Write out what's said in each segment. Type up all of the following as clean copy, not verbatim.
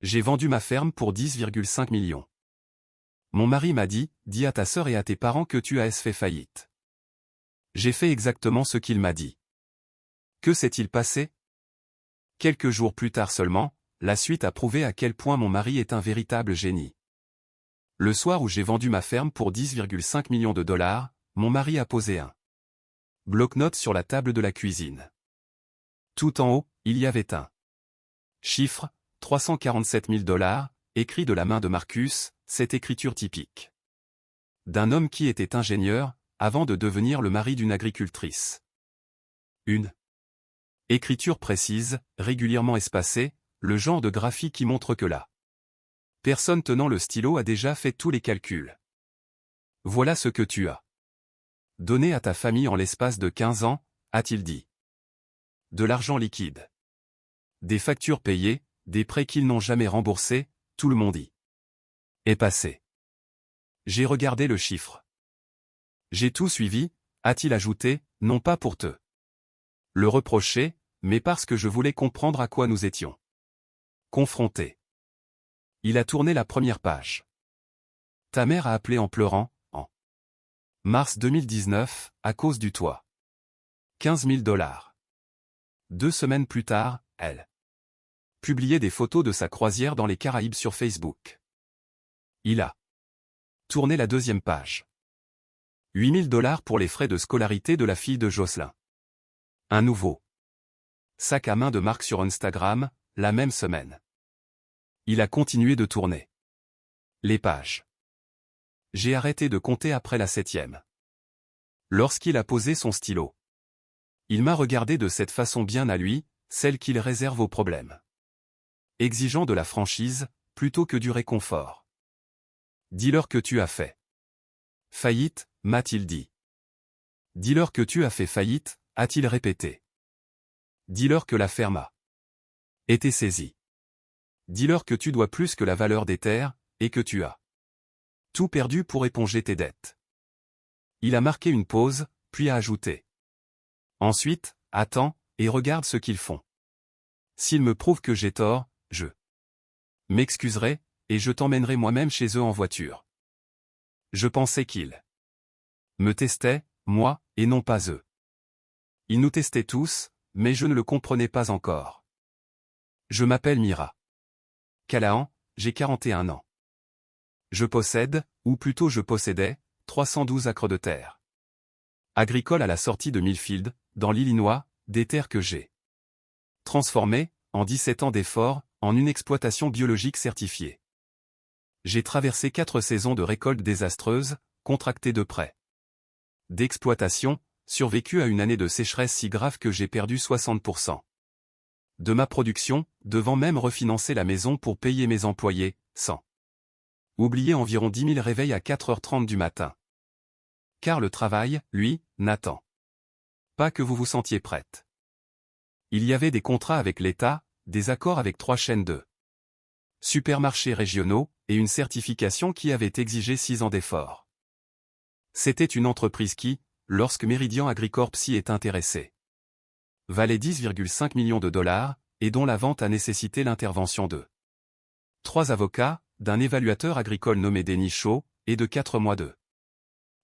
J'ai vendu ma ferme pour 10,5 millions. Mon mari m'a dit, dis à ta sœur et à tes parents que tu as fait faillite. J'ai fait exactement ce qu'il m'a dit. Que s'est-il passé? Quelques jours plus tard seulement, la suite a prouvé à quel point mon mari est un véritable génie. Le soir où j'ai vendu ma ferme pour 10,5 millions de dollars, mon mari a posé un bloc-notes sur la table de la cuisine. Tout en haut, il y avait un chiffre, 347 000 dollars, écrit de la main de Marcus, cette écriture typique d'un homme qui était ingénieur, avant de devenir le mari d'une agricultrice. Une écriture précise, régulièrement espacée, le genre de graphie qui montre que la personne tenant le stylo a déjà fait tous les calculs. Voilà ce que tu as donné à ta famille en l'espace de 15 ans, a-t-il dit. De l'argent liquide. Des factures payées, des prêts qu'ils n'ont jamais remboursés, tout le monde y est passé. J'ai regardé le chiffre. J'ai tout suivi, a-t-il ajouté, non pas pour te le reprocher, mais parce que je voulais comprendre à quoi nous étions confrontés. Il a tourné la première page. Ta mère a appelé en pleurant, en mars 2019, à cause du toit. 15 000 dollars. 2 semaines plus tard, elle publiait des photos de sa croisière dans les Caraïbes sur Facebook. Il a tourné la deuxième page. 8 000 dollars pour les frais de scolarité de la fille de Jocelyn. Un nouveau sac à main de marque sur Instagram, la même semaine. Il a continué de tourner les pages. J'ai arrêté de compter après la 7e. Lorsqu'il a posé son stylo, il m'a regardé de cette façon bien à lui, celle qu'il réserve aux problèmes. Exigeant de la franchise, plutôt que du réconfort. Dis-leur que tu as fait faillite, m'a-t-il dit. Dis-leur que tu as fait faillite, a-t-il répété. Dis-leur que la ferme a été saisie. Dis-leur que tu dois plus que la valeur des terres, et que tu as tout perdu pour éponger tes dettes. Il a marqué une pause, puis a ajouté. Ensuite, attends, et regarde ce qu'ils font. S'ils me prouvent que j'ai tort, je m'excuserai, et je t'emmènerai moi-même chez eux en voiture. Je pensais qu'ils me testaient, moi, et non pas eux. Ils nous testaient tous, mais je ne le comprenais pas encore. Je m'appelle Mira Callahan, j'ai 41 ans. Je possède, ou plutôt je possédais, 312 acres de terre agricoles à la sortie de Millfield, dans l'Illinois, des terres que j'ai transformées, en 17 ans d'efforts, en une exploitation biologique certifiée. J'ai traversé 4 saisons de récoltes désastreuses, contractées de prêts d'exploitation, survécu à une année de sécheresse si grave que j'ai perdu 60% de ma production, devant même refinancer la maison pour payer mes employés, sans oublier environ 10 000 réveils à 4h30 du matin. Car le travail, lui, n'attend pas que vous vous sentiez prête. Il y avait des contrats avec l'État, des accords avec 3 chaînes de supermarchés régionaux, et une certification qui avait exigé 6 ans d'efforts. C'était une entreprise qui, lorsque Meridian Agricorp s'y est intéressé, valait 10,5 millions de dollars, et dont la vente a nécessité l'intervention de 3 avocats, d'un évaluateur agricole nommé Denis Shaw, et de 4 mois de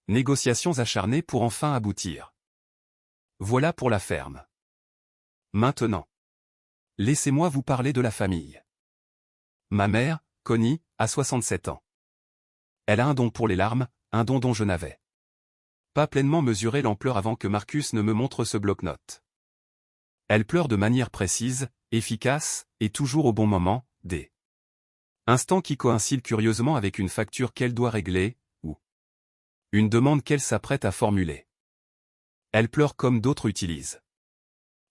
négociations acharnées pour enfin aboutir. Voilà pour la ferme. Maintenant, laissez-moi vous parler de la famille. Ma mère, Connie, a 67 ans. Elle a un don pour les larmes, un don dont je n'avais pas pleinement mesuré l'ampleur avant que Marcus ne me montre ce bloc-notes. Elle pleure de manière précise, efficace, et toujours au bon moment, des instants qui coïncident curieusement avec une facture qu'elle doit régler, ou une demande qu'elle s'apprête à formuler. Elle pleure comme d'autres utilisent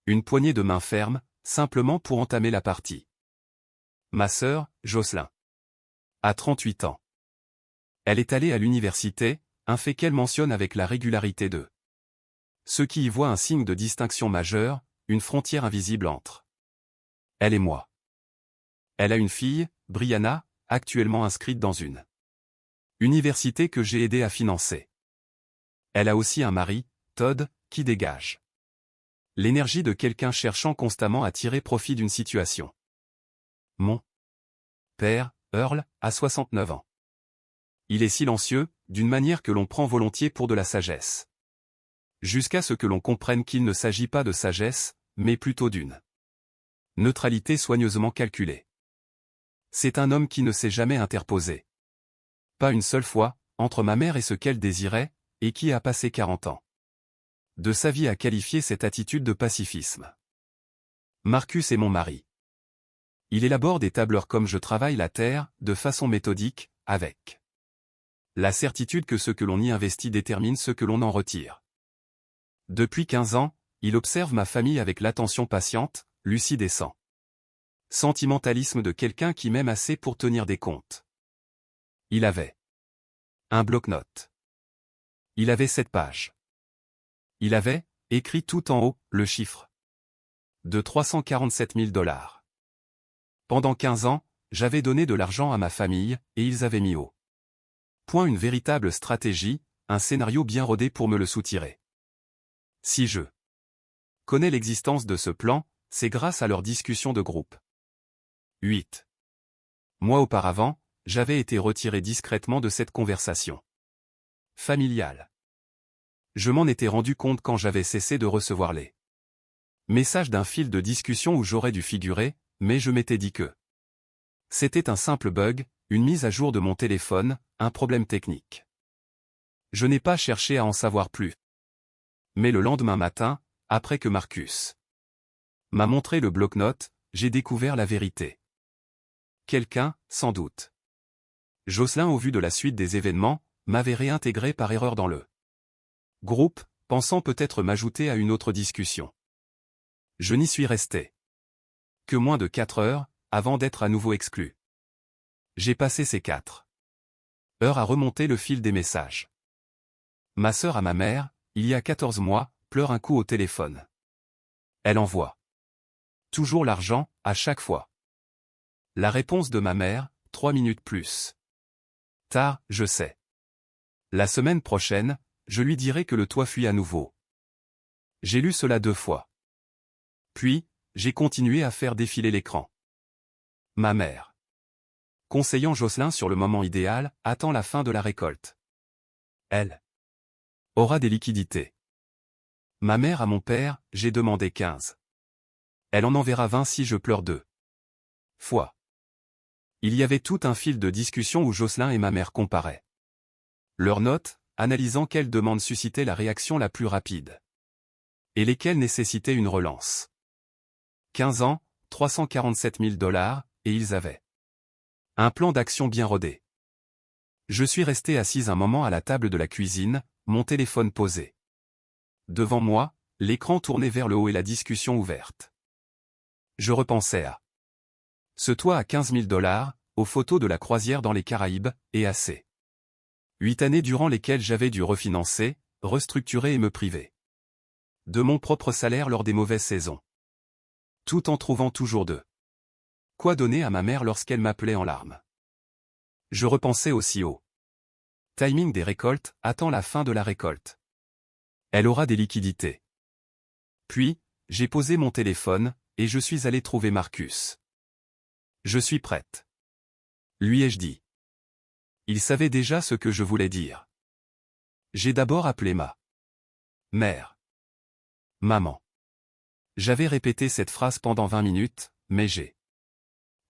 une poignée de main ferme, simplement pour entamer la partie. Ma sœur, Jocelyn, a 38 ans. Elle est allée à l'université, un fait qu'elle mentionne avec la régularité de ceux qui y voient un signe de distinction majeure, une frontière invisible entre elle et moi. Elle a une fille, Brianna, actuellement inscrite dans une université que j'ai aidé à financer. Elle a aussi un mari, Todd, qui dégage l'énergie de quelqu'un cherchant constamment à tirer profit d'une situation. Mon père, Earl, a 69 ans. Il est silencieux, d'une manière que l'on prend volontiers pour de la sagesse. Jusqu'à ce que l'on comprenne qu'il ne s'agit pas de sagesse, mais plutôt d'une neutralité soigneusement calculée. C'est un homme qui ne s'est jamais interposé. Pas une seule fois, entre ma mère et ce qu'elle désirait, et qui a passé 40 ans de sa vie à qualifier cette attitude de pacifisme. Marcus est mon mari. Il élabore des tableurs comme je travaille la terre, de façon méthodique, avec la certitude que ce que l'on y investit détermine ce que l'on en retire. Depuis 15 ans, il observe ma famille avec l'attention patiente, lucide et sans sentimentalisme de quelqu'un qui m'aime assez pour tenir des comptes. Il avait un bloc-notes. Il avait 7 pages. Il avait, écrit tout en haut, le chiffre de 347 000 $. Pendant 15 ans, j'avais donné de l'argent à ma famille, et ils avaient mis au point une véritable stratégie, un scénario bien rodé pour me le soutirer. Si je connais l'existence de ce plan, c'est grâce à leurs discussions de groupe. 8 mois auparavant, j'avais été retiré discrètement de cette conversation familiale. Je m'en étais rendu compte quand j'avais cessé de recevoir les messages d'un fil de discussion où j'aurais dû figurer, mais je m'étais dit que c'était un simple bug, une mise à jour de mon téléphone, un problème technique. Je n'ai pas cherché à en savoir plus. Mais le lendemain matin, après que Marcus m'a montré le bloc-notes, j'ai découvert la vérité. Quelqu'un, sans doute Jocelyn, au vu de la suite des événements, m'avait réintégré par erreur dans le groupe, pensant peut-être m'ajouter à une autre discussion. Je n'y suis resté que moins de 4 heures, avant d'être à nouveau exclu. J'ai passé ces 4 heures à remonter le fil des messages. Ma sœur à ma mère, il y a 14 mois, pleure un coup au téléphone. Elle envoie toujours l'argent, à chaque fois. La réponse de ma mère, 3 minutes plus tard, je sais. La semaine prochaine, je lui dirai que le toit fuit à nouveau. J'ai lu cela 2 fois. Puis, j'ai continué à faire défiler l'écran. Ma mère, conseillant Jocelyn sur le moment idéal, attend la fin de la récolte. Elle aura des liquidités. Ma mère à mon père, j'ai demandé 15. Elle en enverra 20 si je pleure 2 fois. Il y avait tout un fil de discussion où Jocelyn et ma mère comparaient leurs notes, analysant quelle demande suscitait la réaction la plus rapide et lesquelles nécessitaient une relance. 15 ans, 347 000 $, et ils avaient un plan d'action bien rodé. Je suis resté assise un moment à la table de la cuisine, mon téléphone posé devant moi, l'écran tourné vers le haut et la discussion ouverte. Je repensais à ce toit à 15 000 $, aux photos de la croisière dans les Caraïbes, et à ces 8 années durant lesquelles j'avais dû refinancer, restructurer et me priver de mon propre salaire lors des mauvaises saisons. Tout en trouvant toujours de quoi donner à ma mère lorsqu'elle m'appelait en larmes. Je repensais aussi au timing des récoltes, attend la fin de la récolte. Elle aura des liquidités. Puis, j'ai posé mon téléphone, et je suis allé trouver Marcus. Je suis prête, lui ai-je dit. Il savait déjà ce que je voulais dire. J'ai d'abord appelé ma mère. Maman. J'avais répété cette phrase pendant 20 minutes, mais j'ai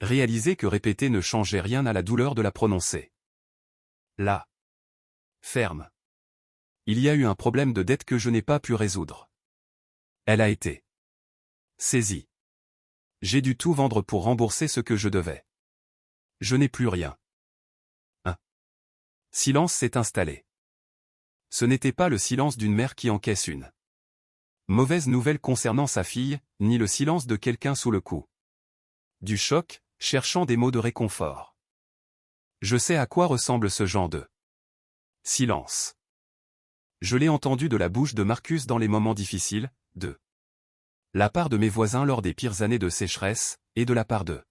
réalisé que répéter ne changeait rien à la douleur de la prononcer. Là. Ferme. Il y a eu un problème de dette que je n'ai pas pu résoudre. Elle a été saisie. J'ai dû tout vendre pour rembourser ce que je devais. Je n'ai plus rien. Un silence s'est installé. Ce n'était pas le silence d'une mère qui encaisse une mauvaise nouvelle concernant sa fille, ni le silence de quelqu'un sous le coup du choc, cherchant des mots de réconfort. Je sais à quoi ressemble ce genre de silence. Je l'ai entendu de la bouche de Marcus dans les moments difficiles, de la part de mes voisins lors des pires années de sécheresse, et de la part de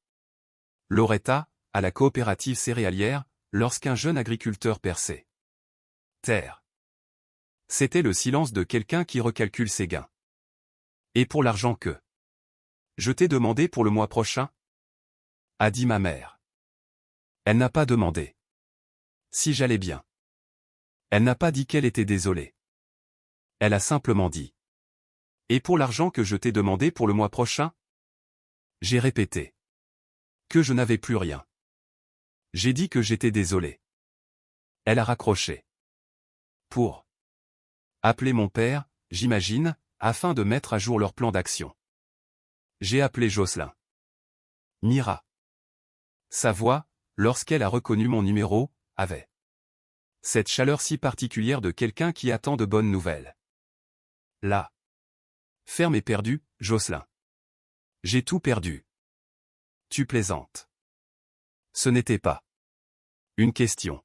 Loretta, à la coopérative céréalière, lorsqu'un jeune agriculteur perçait terre. C'était le silence de quelqu'un qui recalcule ses gains. Et pour l'argent que je t'ai demandé pour le mois prochain? A dit ma mère. Elle n'a pas demandé si j'allais bien. Elle n'a pas dit qu'elle était désolée. Elle a simplement dit. Et pour l'argent que je t'ai demandé pour le mois prochain? J'ai répété que je n'avais plus rien. J'ai dit que j'étais désolé. Elle a raccroché. Pour appeler mon père, j'imagine, afin de mettre à jour leur plan d'action. J'ai appelé Jocelyn. Mira. Sa voix, lorsqu'elle a reconnu mon numéro, avait cette chaleur si particulière de quelqu'un qui attend de bonnes nouvelles. La ferme est perdue, Jocelyn. J'ai tout perdu. Tu plaisantes. Ce n'était pas une question.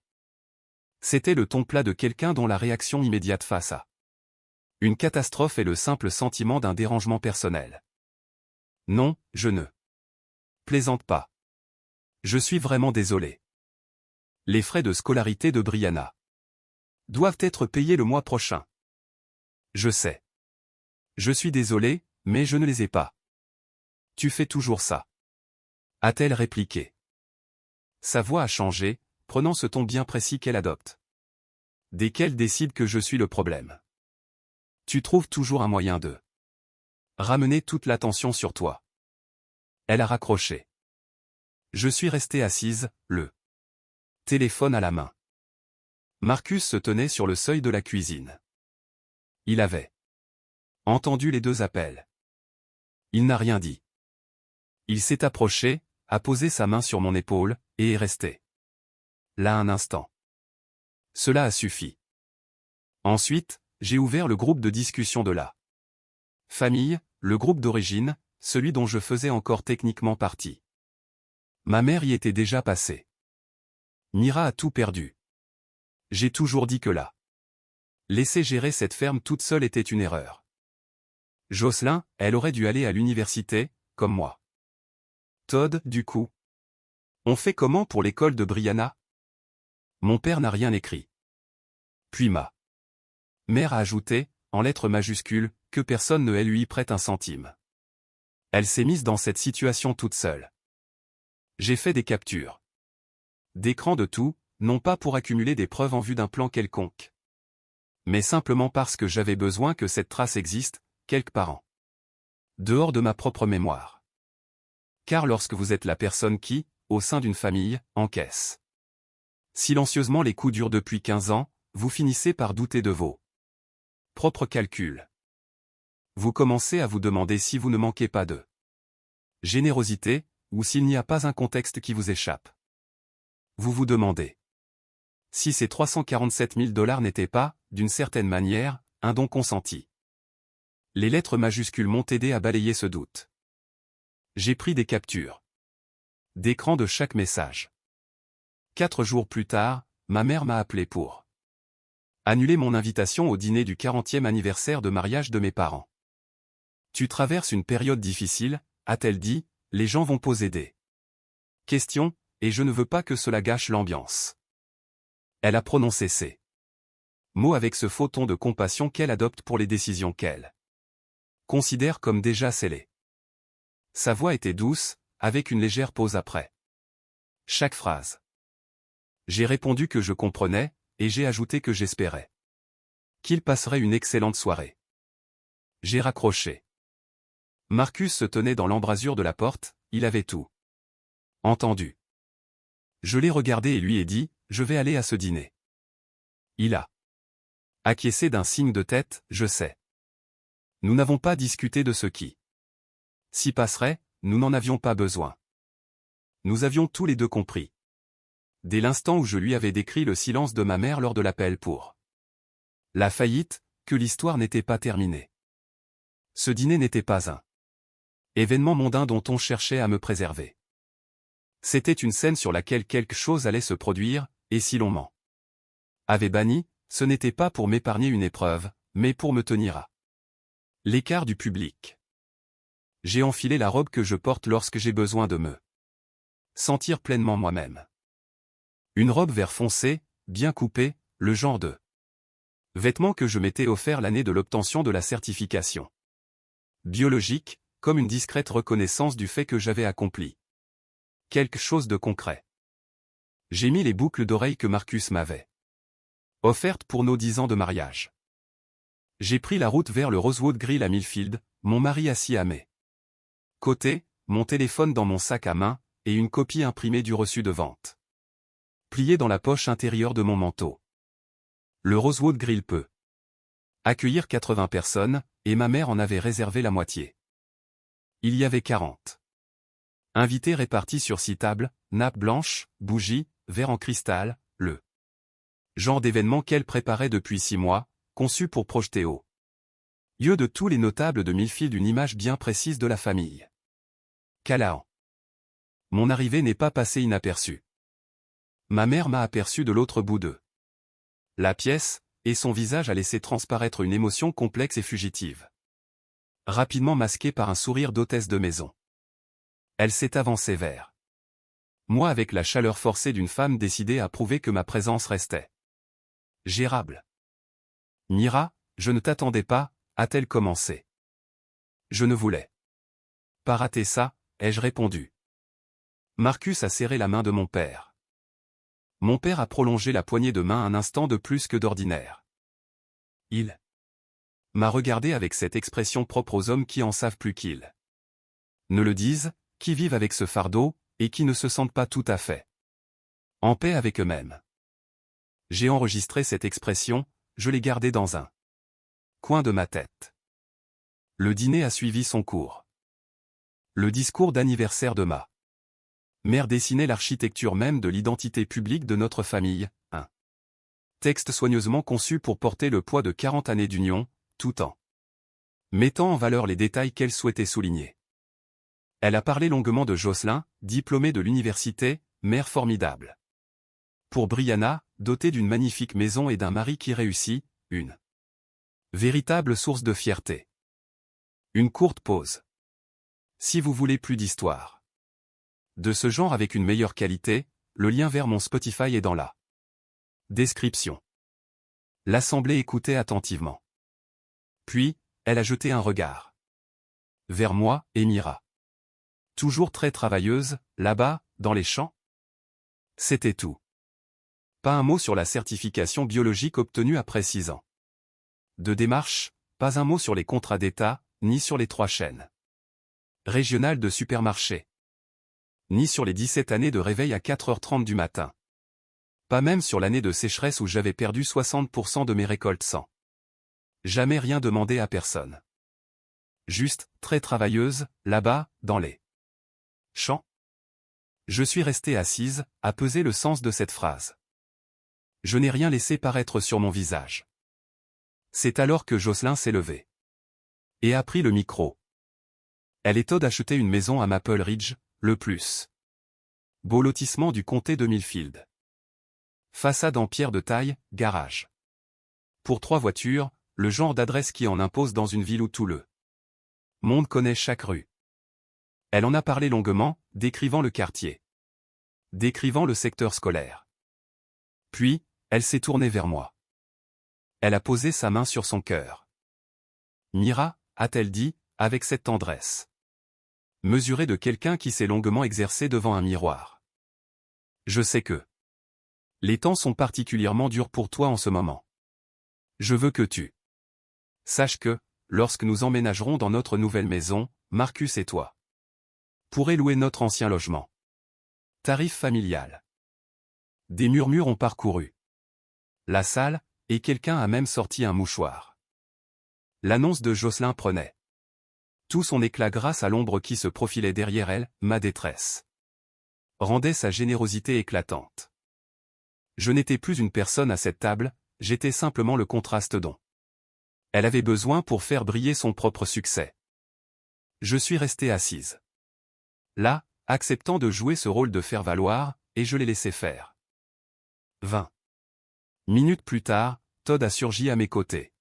C'était le ton plat de quelqu'un dont la réaction immédiate face à une catastrophe est le simple sentiment d'un dérangement personnel. Non, je ne plaisante pas. Je suis vraiment désolé. Les frais de scolarité de Brianna doivent être payés le mois prochain. Je sais. Je suis désolé, mais je ne les ai pas. Tu fais toujours ça. A-t-elle répliqué. Sa voix a changé, prenant ce ton bien précis qu'elle adopte. Dès qu'elle décide que je suis le problème. Tu trouves toujours un moyen de ramener toute l'attention sur toi. Elle a raccroché. Je suis restée assise, le téléphone à la main. Marcus se tenait sur le seuil de la cuisine. Il avait entendu les deux appels. Il n'a rien dit. Il s'est approché, a posé sa main sur mon épaule, et est resté là un instant. Cela a suffi. Ensuite, j'ai ouvert le groupe de discussion de la famille, le groupe d'origine, celui dont je faisais encore techniquement partie. Ma mère y était déjà passée. Mira a tout perdu. J'ai toujours dit que là. Laisser gérer cette ferme toute seule était une erreur. Jocelyn, elle aurait dû aller à l'université, comme moi. Todd, du coup. On fait comment pour l'école de Brianna? Mon père n'a rien écrit. Puis ma mère a ajouté, en lettres majuscules, que personne ne lui prête un centime. Elle s'est mise dans cette situation toute seule. J'ai fait des captures d'écran de tout, non pas pour accumuler des preuves en vue d'un plan quelconque, mais simplement parce que j'avais besoin que cette trace existe, quelque part en dehors de ma propre mémoire. Car lorsque vous êtes la personne qui, au sein d'une famille, encaisse silencieusement les coups durs depuis 15 ans, vous finissez par douter de vos propres calculs. Vous commencez à vous demander si vous ne manquez pas de générosité, ou s'il n'y a pas un contexte qui vous échappe. Vous vous demandez si ces 347 000 $ n'étaient pas, d'une certaine manière, un don consenti. Les lettres majuscules m'ont aidé à balayer ce doute. J'ai pris des captures d'écran de chaque message. 4 jours plus tard, ma mère m'a appelé pour annuler mon invitation au dîner du 40e anniversaire de mariage de mes parents. Tu traverses une période difficile, a-t-elle dit, les gens vont poser des questions, et je ne veux pas que cela gâche l'ambiance. Elle a prononcé ces mots avec ce faux ton de compassion qu'elle adopte pour les décisions qu'elle considère comme déjà scellées. Sa voix était douce, avec une légère pause après chaque phrase. J'ai répondu que je comprenais, et j'ai ajouté que j'espérais qu'il passerait une excellente soirée. J'ai raccroché. Marcus se tenait dans l'embrasure de la porte, il avait tout entendu. Je l'ai regardé et lui ai dit, je vais aller à ce dîner. Il a acquiescé d'un signe de tête, je sais. Nous n'avons pas discuté de ce qui s'y passerait, nous n'en avions pas besoin. Nous avions tous les deux compris. Dès l'instant où je lui avais décrit le silence de ma mère lors de l'appel pour la faillite, que l'histoire n'était pas terminée. Ce dîner n'était pas un événement mondain dont on cherchait à me préserver. C'était une scène sur laquelle quelque chose allait se produire, et si l'on m'en avait banni, ce n'était pas pour m'épargner une épreuve, mais pour me tenir à l'écart du public. J'ai enfilé la robe que je porte lorsque j'ai besoin de me sentir pleinement moi-même. Une robe vert foncé, bien coupée, le genre de vêtement que je m'étais offert l'année de l'obtention de la certification biologique, comme une discrète reconnaissance du fait que j'avais accompli quelque chose de concret. J'ai mis les boucles d'oreilles que Marcus m'avait offertes pour nos 10 ans de mariage. J'ai pris la route vers le Rosewood Grill à Millfield, mon mari assis à mes côtés, mon téléphone dans mon sac à main, et une copie imprimée du reçu de vente plié dans la poche intérieure de mon manteau. Le Rosewood Grill peut accueillir 80 personnes, et ma mère en avait réservé la moitié. Il y avait 40 invités répartis sur 6 tables, nappes blanches, bougies, verres en cristal, le genre d'événement qu'elle préparait depuis 6 mois, conçu pour projeter au yeux de tous les notables de Millfield une image bien précise de la famille Callahan. Mon arrivée n'est pas passée inaperçue. Ma mère m'a aperçu de l'autre bout de la pièce, et son visage a laissé transparaître une émotion complexe et fugitive. Rapidement masquée par un sourire d'hôtesse de maison. Elle s'est avancée vers moi avec la chaleur forcée d'une femme décidée à prouver que ma présence restait gérable. Mira, je ne t'attendais pas, a-t-elle commencé. Je ne voulais pas rater ça, ai-je répondu. Marcus a serré la main de mon père. Mon père a prolongé la poignée de main un instant de plus que d'ordinaire. Il m'a regardé avec cette expression propre aux hommes qui en savent plus qu'ils ne le disent, qui vivent avec ce fardeau, et qui ne se sentent pas tout à fait en paix avec eux-mêmes. J'ai enregistré cette expression, je l'ai gardée dans un coin de ma tête. Le dîner a suivi son cours. Le discours d'anniversaire de ma mère dessinait l'architecture même de l'identité publique de notre famille, un texte soigneusement conçu pour porter le poids de 40 années d'union, tout en mettant en valeur les détails qu'elle souhaitait souligner. Elle a parlé longuement de Jocelyn, diplômé de l'université, mère formidable. Pour Brianna, dotée d'une magnifique maison et d'un mari qui réussit, une véritable source de fierté. Une courte pause. Si vous voulez plus d'histoire de ce genre avec une meilleure qualité, le lien vers mon Spotify est dans la description. L'assemblée écoutait attentivement. Puis, elle a jeté un regard vers moi et Mira. Toujours très travailleuse, là-bas, dans les champs. C'était tout. Pas un mot sur la certification biologique obtenue après 6 ans de démarche, pas un mot sur les contrats d'État, ni sur les 3 chaînes régionales de supermarchés, ni sur les 17 années de réveil à 4h30 du matin. Pas même sur l'année de sécheresse où j'avais perdu 60% de mes récoltes sans jamais rien demander à personne. Juste, très travailleuse, là-bas, dans les champs. Je suis restée assise, à peser le sens de cette phrase. Je n'ai rien laissé paraître sur mon visage. C'est alors que Jocelyn s'est levé et a pris le micro. Elle est d'acheter une maison à Maple Ridge, le plus beau lotissement du comté de Millfield. Façade en pierre de taille, garage. Pour 3 voitures, le genre d'adresse qui en impose dans une ville où tout le monde connaît chaque rue. Elle en a parlé longuement, décrivant le quartier, décrivant le secteur scolaire. Puis, elle s'est tournée vers moi. Elle a posé sa main sur son cœur. Mira, a-t-elle dit, avec cette tendresse mesurée de quelqu'un qui s'est longuement exercé devant un miroir. Je sais que les temps sont particulièrement durs pour toi en ce moment. Je veux que tu saches que, lorsque nous emménagerons dans notre nouvelle maison, Marcus et toi pourrez louer notre ancien logement. Tarif familial. Des murmures ont parcouru la salle, et quelqu'un a même sorti un mouchoir. L'annonce de Jocelyn prenait tout son éclat grâce à l'ombre qui se profilait derrière elle, ma détresse rendait sa générosité éclatante. Je n'étais plus une personne à cette table, j'étais simplement le contraste dont elle avait besoin pour faire briller son propre succès. Je suis restée assise. Là, acceptant de jouer ce rôle de faire-valoir, et je l'ai laissé faire. 20 minutes plus tard, Todd a surgi à mes côtés.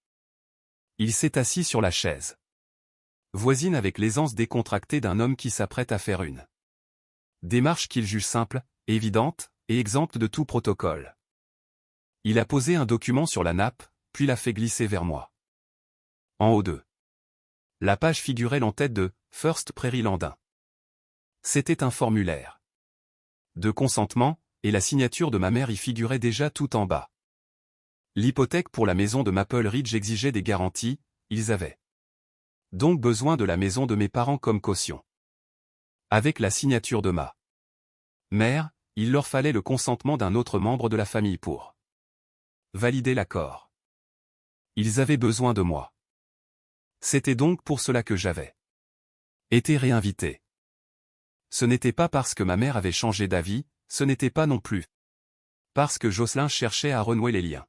Il s'est assis sur la chaise voisine avec l'aisance décontractée d'un homme qui s'apprête à faire une démarche qu'il juge simple, évidente, et exempte de tout protocole. Il a posé un document sur la nappe, puis l'a fait glisser vers moi. En haut de la page figurait l'entête de « First Prairie Landing ». C'était un formulaire de consentement, et la signature de ma mère y figurait déjà tout en bas. L'hypothèque pour la maison de Maple Ridge exigeait des garanties, ils avaient donc besoin de la maison de mes parents comme caution. Avec la signature de ma mère, il leur fallait le consentement d'un autre membre de la famille pour valider l'accord. Ils avaient besoin de moi. C'était donc pour cela que j'avais été réinvité. Ce n'était pas parce que ma mère avait changé d'avis, ce n'était pas non plus parce que Jocelyn cherchait à renouer les liens.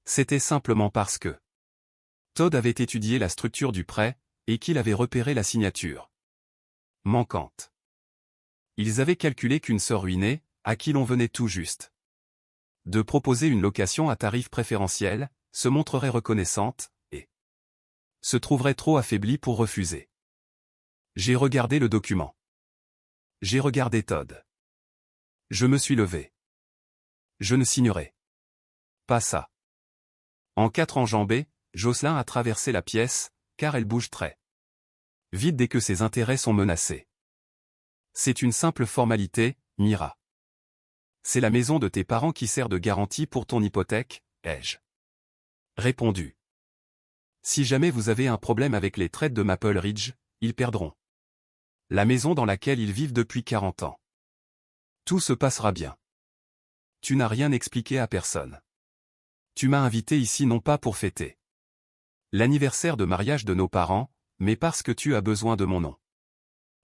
C'était simplement parce que Todd avait étudié la structure du prêt, et qu'il avait repéré la signature manquante. Ils avaient calculé qu'une sœur ruinée, à qui l'on venait tout juste de proposer une location à tarif préférentiel, se montrerait reconnaissante, et se trouverait trop affaiblie pour refuser. J'ai regardé le document. J'ai regardé Todd. Je me suis levé. Je ne signerai pas ça. En 4 enjambées, Jocelyn a traversé la pièce, car elle bouge très vite dès que ses intérêts sont menacés. C'est une simple formalité, Mira. C'est la maison de tes parents qui sert de garantie pour ton hypothèque, ai-je répondu. Si jamais vous avez un problème avec les traites de Maple Ridge, ils perdront la maison dans laquelle ils vivent depuis 40 ans. Tout se passera bien. Tu n'as rien expliqué à personne. Tu m'as invité ici non pas pour fêter l'anniversaire de mariage de nos parents, mais parce que tu as besoin de mon nom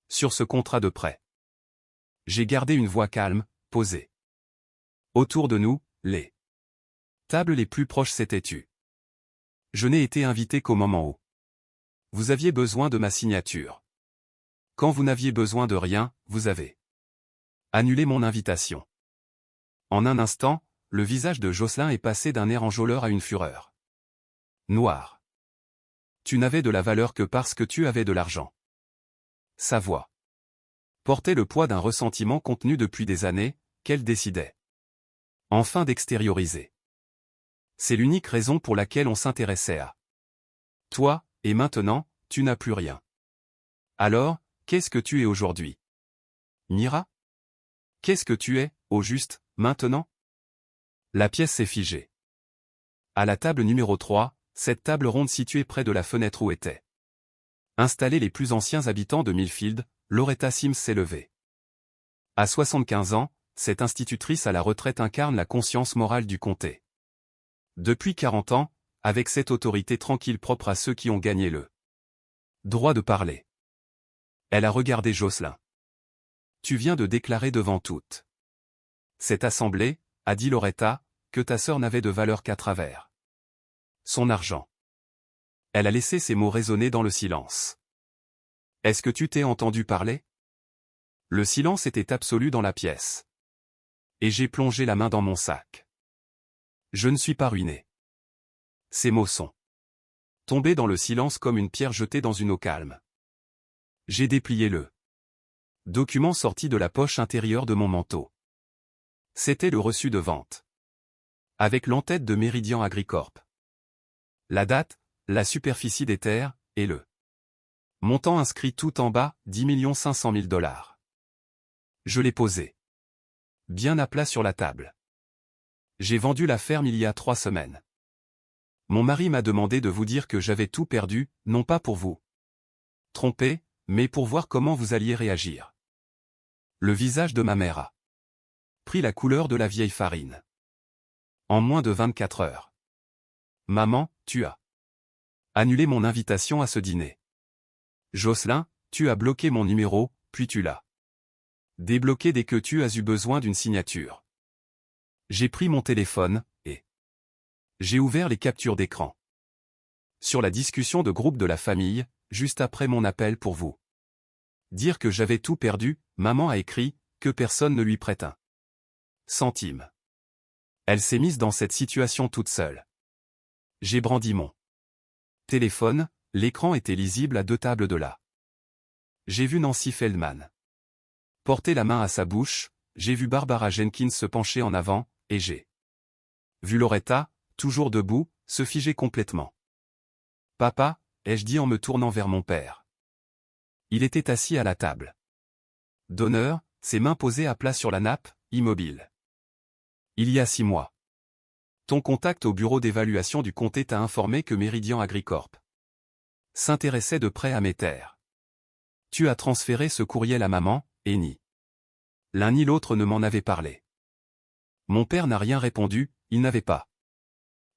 sur ce contrat de prêt. J'ai gardé une voix calme, posée. Autour de nous, les tables les plus proches s'étaient tues. Je n'ai été invité qu'au moment où vous aviez besoin de ma signature. Quand vous n'aviez besoin de rien, vous avez annulé mon invitation. En un instant, le visage de Jocelyn est passé d'un air enjôleur à une fureur noire. Tu n'avais de la valeur que parce que tu avais de l'argent. Sa voix portait le poids d'un ressentiment contenu depuis des années, qu'elle décidait enfin d'extérioriser. C'est l'unique raison pour laquelle on s'intéressait à toi, et maintenant, tu n'as plus rien. Alors, qu'est-ce que tu es aujourd'hui? Mira? Qu'est-ce que tu es, au juste, maintenant? La pièce s'est figée. À la table numéro 3, cette table ronde située près de la fenêtre où étaient installés les plus anciens habitants de Millfield, Loretta Sims s'est levée. À 75 ans, cette institutrice à la retraite incarne la conscience morale du comté. Depuis 40 ans, avec cette autorité tranquille propre à ceux qui ont gagné le droit de parler. Elle a regardé Jocelyn. Tu viens de déclarer devant toute cette assemblée, a dit Loretta, que ta sœur n'avait de valeur qu'à travers son argent. Elle a laissé ces mots résonner dans le silence. Est-ce que tu t'es entendu parler? Le silence était absolu dans la pièce. Et j'ai plongé la main dans mon sac. Je ne suis pas ruiné. Ces mots sont tombés dans le silence comme une pierre jetée dans une eau calme. J'ai déplié le document sorti de la poche intérieure de mon manteau. C'était le reçu de vente. Avec l'entête de Meridian Agricorp. La date, la superficie des terres, et le montant inscrit tout en bas, 10 500 000 $. Je l'ai posé bien à plat sur la table. J'ai vendu la ferme il y a 3 semaines. Mon mari m'a demandé de vous dire que j'avais tout perdu, non pas pour vous tromper, mais pour voir comment vous alliez réagir. Le visage de ma mère a pris la couleur de la vieille farine. En moins de 24 heures. Maman, tu as annulé mon invitation à ce dîner. Jocelyn, tu as bloqué mon numéro, puis tu l'as débloqué dès que tu as eu besoin d'une signature. J'ai pris mon téléphone, et j'ai ouvert les captures d'écran. Sur la discussion de groupe de la famille, juste après mon appel pour vous dire que j'avais tout perdu, maman a écrit que personne ne lui prête un centime. Elle s'est mise dans cette situation toute seule. J'ai brandi mon téléphone, l'écran était lisible à 2 tables de là. J'ai vu Nancy Feldman porter la main à sa bouche, j'ai vu Barbara Jenkins se pencher en avant, et j'ai vu Loretta, toujours debout, se figer complètement. Papa, ai-je dit en me tournant vers mon père. Il était assis à la table d'honneur, ses mains posées à plat sur la nappe, immobile. Il y a 6 mois. Ton contact au bureau d'évaluation du comté t'a informé que Meridian Agricorp s'intéressait de près à mes terres. Tu as transféré ce courriel à maman, et ni l'un ni l'autre ne m'en avait parlé. Mon père n'a rien répondu, il n'avait pas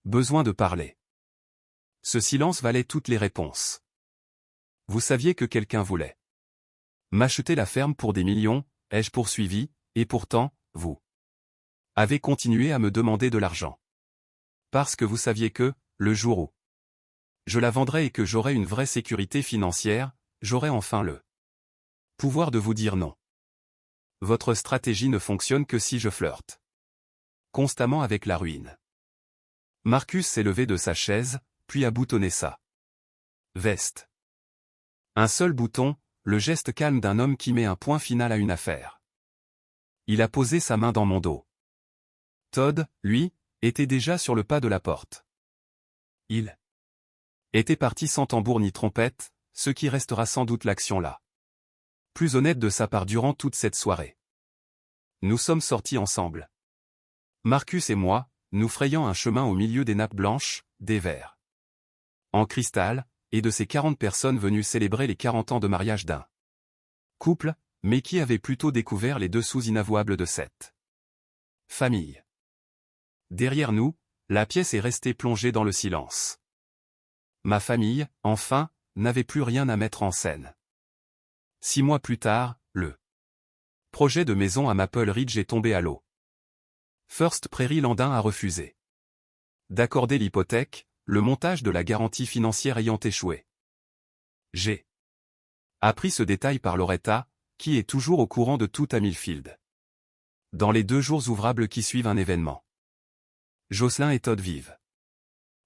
besoin de parler. Ce silence valait toutes les réponses. Vous saviez que quelqu'un voulait m'acheter la ferme pour des millions, ai-je poursuivi, et pourtant, vous avez continué à me demander de l'argent. Parce que vous saviez que, le jour où je la vendrai et que j'aurai une vraie sécurité financière, j'aurai enfin le pouvoir de vous dire non. Votre stratégie ne fonctionne que si je flirte constamment avec la ruine. Marcus s'est levé de sa chaise, puis a boutonné sa veste. Un seul bouton, le geste calme d'un homme qui met un point final à une affaire. Il a posé sa main dans mon dos. Todd, lui, était déjà sur le pas de la porte. Il était parti sans tambour ni trompette, ce qui restera sans doute l'action là plus honnête de sa part durant toute cette soirée. Nous sommes sortis ensemble. Marcus et moi, nous frayant un chemin au milieu des nappes blanches, des verres en cristal, et de ces 40 personnes venues célébrer les 40 ans de mariage d'un couple, mais qui avait plutôt découvert les dessous inavouables de cette famille. Derrière nous, la pièce est restée plongée dans le silence. Ma famille, enfin, n'avait plus rien à mettre en scène. 6 mois plus tard, le projet de maison à Maple Ridge est tombé à l'eau. First Prairie Landing a refusé d'accorder l'hypothèque, le montage de la garantie financière ayant échoué. J'ai appris ce détail par Loretta, qui est toujours au courant de tout à Millfield. Dans les 2 jours ouvrables qui suivent un événement, Jocelyn et Todd vivent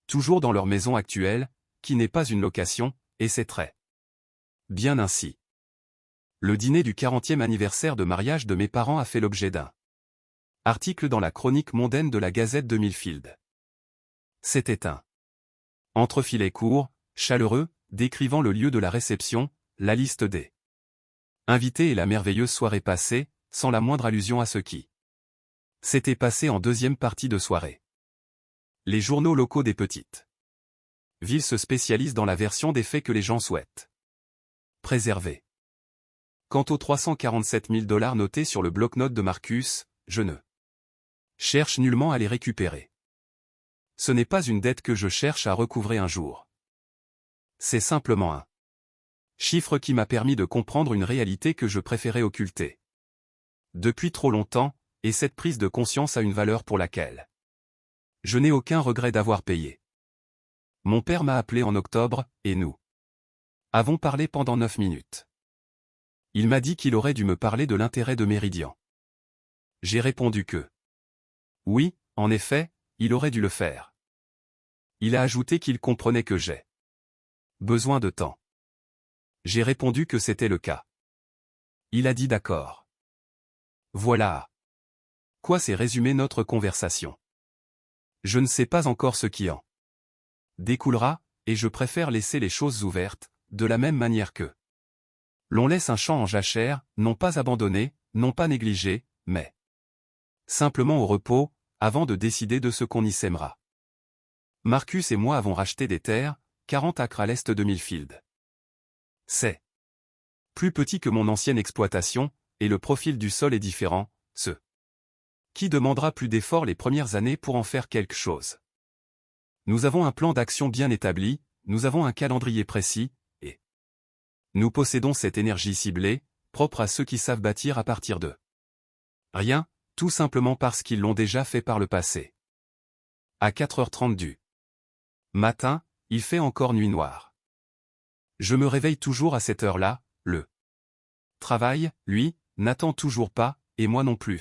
toujours dans leur maison actuelle, qui n'est pas une location, et c'est très bien ainsi. Le dîner du 40e anniversaire de mariage de mes parents a fait l'objet d'un article dans la chronique mondaine de la Gazette de Millfield. C'était un entrefilet court, chaleureux, décrivant le lieu de la réception, la liste des invités et la merveilleuse soirée passée, sans la moindre allusion à ce qui s'était passé en deuxième partie de soirée. Les journaux locaux des petites villes se spécialisent dans la version des faits que les gens souhaitent préserver. Quant aux 347 000 $ notés sur le bloc-notes de Marcus, je ne cherche nullement à les récupérer. Ce n'est pas une dette que je cherche à recouvrer un jour. C'est simplement un chiffre qui m'a permis de comprendre une réalité que je préférais occulter depuis trop longtemps, et cette prise de conscience a une valeur pour laquelle je n'ai aucun regret d'avoir payé. Mon père m'a appelé en octobre, et nous avons parlé pendant 9 minutes. Il m'a dit qu'il aurait dû me parler de l'intérêt de Meridian. J'ai répondu que oui, en effet, il aurait dû le faire. Il a ajouté qu'il comprenait que j'ai besoin de temps. J'ai répondu que c'était le cas. Il a dit d'accord. Voilà à quoi s'est résumée notre conversation. Je ne sais pas encore ce qui en découlera, et je préfère laisser les choses ouvertes, de la même manière que l'on laisse un champ en jachère, non pas abandonné, non pas négligé, mais simplement au repos, avant de décider de ce qu'on y sèmera. Marcus et moi avons racheté des terres, 40 acres à l'est de Millfield. C'est plus petit que mon ancienne exploitation, et le profil du sol est différent, ce qui demandera plus d'efforts les premières années pour en faire quelque chose. Nous avons un plan d'action bien établi, nous avons un calendrier précis, et nous possédons cette énergie ciblée, propre à ceux qui savent bâtir à partir de rien, tout simplement parce qu'ils l'ont déjà fait par le passé. À 4h30 du matin, il fait encore nuit noire. Je me réveille toujours à cette heure-là, le travail, lui, n'attend toujours pas, et moi non plus.